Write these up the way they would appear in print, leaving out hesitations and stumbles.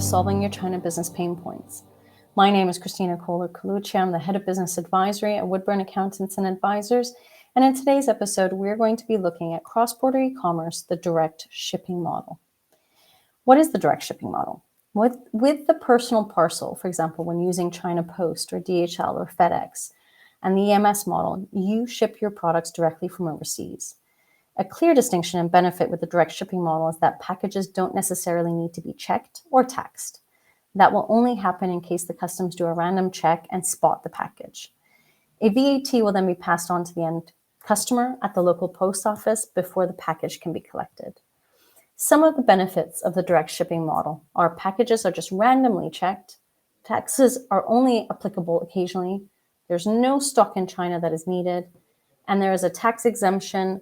of solving your China business pain points. My name is Christina Kohler-Colucci. I'm the head of business advisory at Woodburn Accountants and Advisors. And in today's episode, we're going to be looking at cross-border e-commerce, the direct shipping model. What is the direct shipping model? With the personal parcel, for example, when using China Post or DHL or FedEx, and the EMS model, you ship your products directly from overseas. A clear distinction and benefit with the direct shipping model is that packages don't necessarily need to be checked or taxed. That will only happen in case the customs do a random check and spot the package. A VAT will then be passed on to the end customer at the local post office before the package can be collected. Some of the benefits of the direct shipping model are packages are just randomly checked, taxes are only applicable occasionally, there's no stock in China that is needed, and there is a tax exemption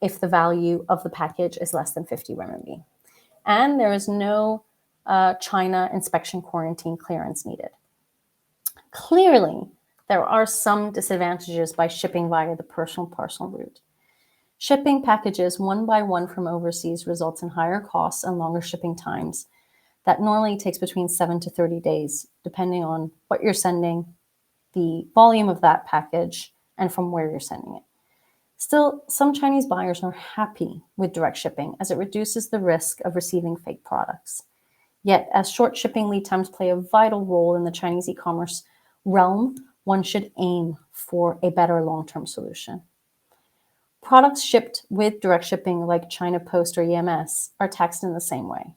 if the value of the package is less than 50 RMB. And there is no China inspection quarantine clearance needed. Clearly, there are some disadvantages by shipping via the personal parcel route. Shipping packages one by one from overseas results in higher costs and longer shipping times. That normally takes between 7 to 30 days, depending on what you're sending, the volume of that package, and from where you're sending it. Still, some Chinese buyers are happy with direct shipping as it reduces the risk of receiving fake products. Yet, as short shipping lead times play a vital role in the Chinese e-commerce realm, one should aim for a better long-term solution. Products shipped with direct shipping like China Post or EMS are taxed in the same way.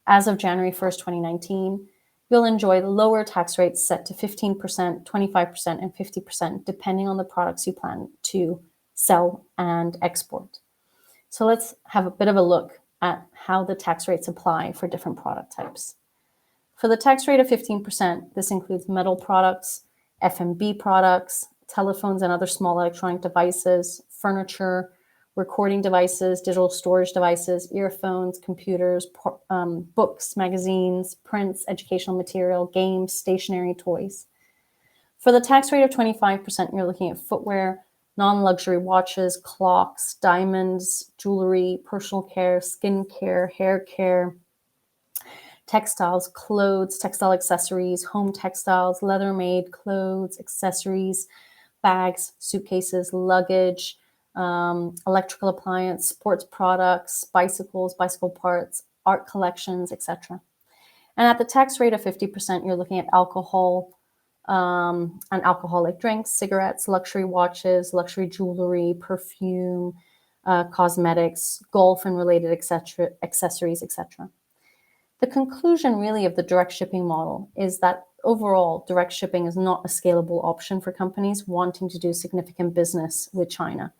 As of January 1st, 2019, you'll enjoy lower tax rates set to 15%, 25%, and 50%, depending on the products you plan to sell and export. So let's have a bit of a look at how the tax rates apply for different product types. For the tax rate of 15%, this includes metal products, F&B products, telephones and other small electronic devices, furniture, recording devices, digital storage devices, earphones, computers, books, magazines, prints, educational material, games, stationery, toys. For the tax rate of 25%, you're looking at footwear, non-luxury watches, clocks, diamonds, jewelry, personal care, skin care, hair care, textiles, clothes, textile accessories, home textiles, leather-made clothes, accessories, bags, suitcases, luggage, electrical appliance, sports products, bicycles, bicycle parts, art collections, etc. And at the tax rate of 50%, you're looking at alcohol and alcoholic drinks, cigarettes, luxury watches, luxury jewelry, perfume, cosmetics, golf and related accessories, etc. The conclusion really of the direct shipping model is that overall, direct shipping is not a scalable option for companies wanting to do significant business with China.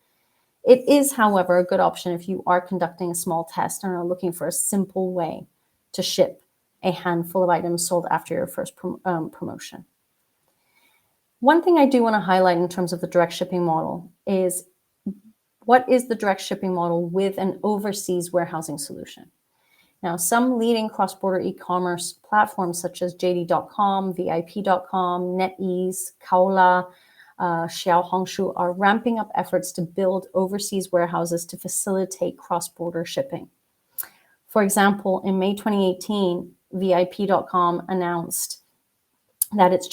It is, however, a good option if you are conducting a small test and are looking for a simple way to ship a handful of items sold after your first promotion. One thing I do want to highlight in terms of the direct shipping model is what is the direct shipping model with an overseas warehousing solution? Now, some leading cross-border e-commerce platforms such as JD.com, VIP.com, NetEase, Kaola, Xiaohongshu are ramping up efforts to build overseas warehouses to facilitate cross-border shipping. For example, in May 2018, VIP.com announced that its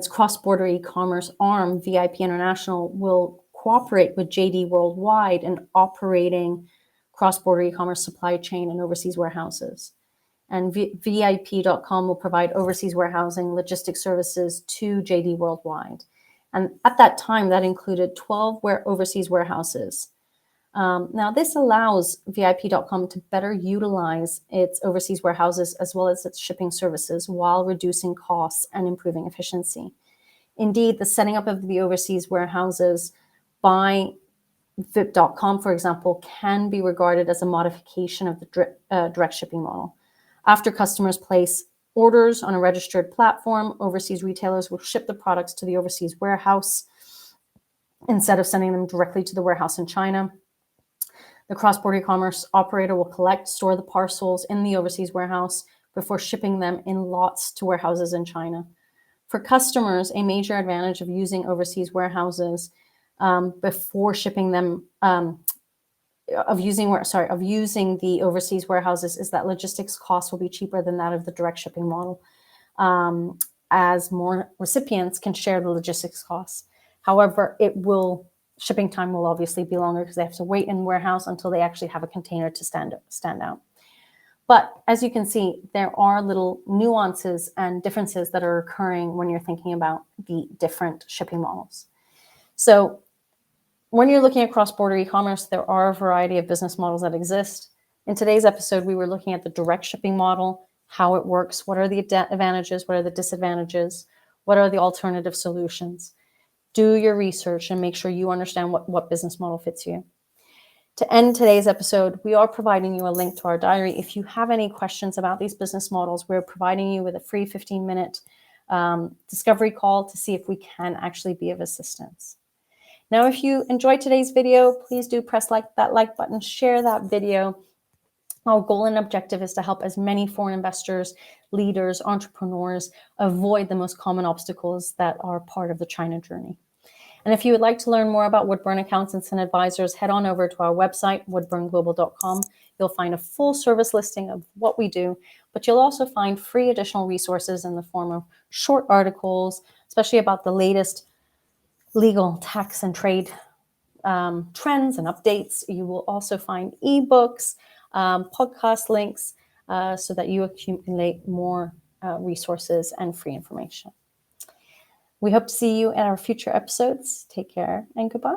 cross-border e-commerce arm, VIP International, will cooperate with JD Worldwide in operating cross-border e-commerce supply chain and overseas warehouses. And VIP.com will provide overseas warehousing logistics services to JD Worldwide. And at that time, that included 12 overseas warehouses. Now, this allows VIP.com to better utilize its overseas warehouses as well as its shipping services while reducing costs and improving efficiency. Indeed, the setting up of the overseas warehouses by VIP.com, for example, can be regarded as a modification of the direct shipping model. After customers place orders on a registered platform, overseas retailers will ship the products to the overseas warehouse instead of sending them directly to the warehouse in China. The cross-border e-commerce operator will collect, store the parcels in the overseas warehouse before shipping them in lots to warehouses in China. For customers, a major advantage of using overseas warehouses before shipping them of using the overseas warehouses is that logistics costs will be cheaper than that of the direct shipping model, as more recipients can share the logistics costs. However, shipping time will obviously be longer because they have to wait in warehouse until they actually have a container to stand out. But as you can see, there are little nuances and differences that are occurring when you're thinking about the different shipping models. So when you're looking at cross-border e-commerce, there are a variety of business models that exist. In today's episode, we were looking at the direct shipping model, how it works, what are the advantages, what are the disadvantages, what are the alternative solutions. Do your research and make sure you understand what business model fits you. To end today's episode, we are providing you a link to our diary. If you have any questions about these business models, we're providing you with a free 15-minute discovery call to see if we can actually be of assistance. Now, if you enjoyed today's video, please do press that like button, share that video. Our goal and objective is to help as many foreign investors, leaders, entrepreneurs avoid the most common obstacles that are part of the China journey. And if you would like to learn more about Woodburn Accountants and Advisors, head on over to our website, woodburnglobal.com. You'll find a full service listing of what we do, but you'll also find free additional resources in the form of short articles, especially about the latest legal, tax, and trade trends and updates. You will also find ebooks, podcast links, so that you accumulate more resources and free information. We hope to see you at our future episodes. Take care and goodbye.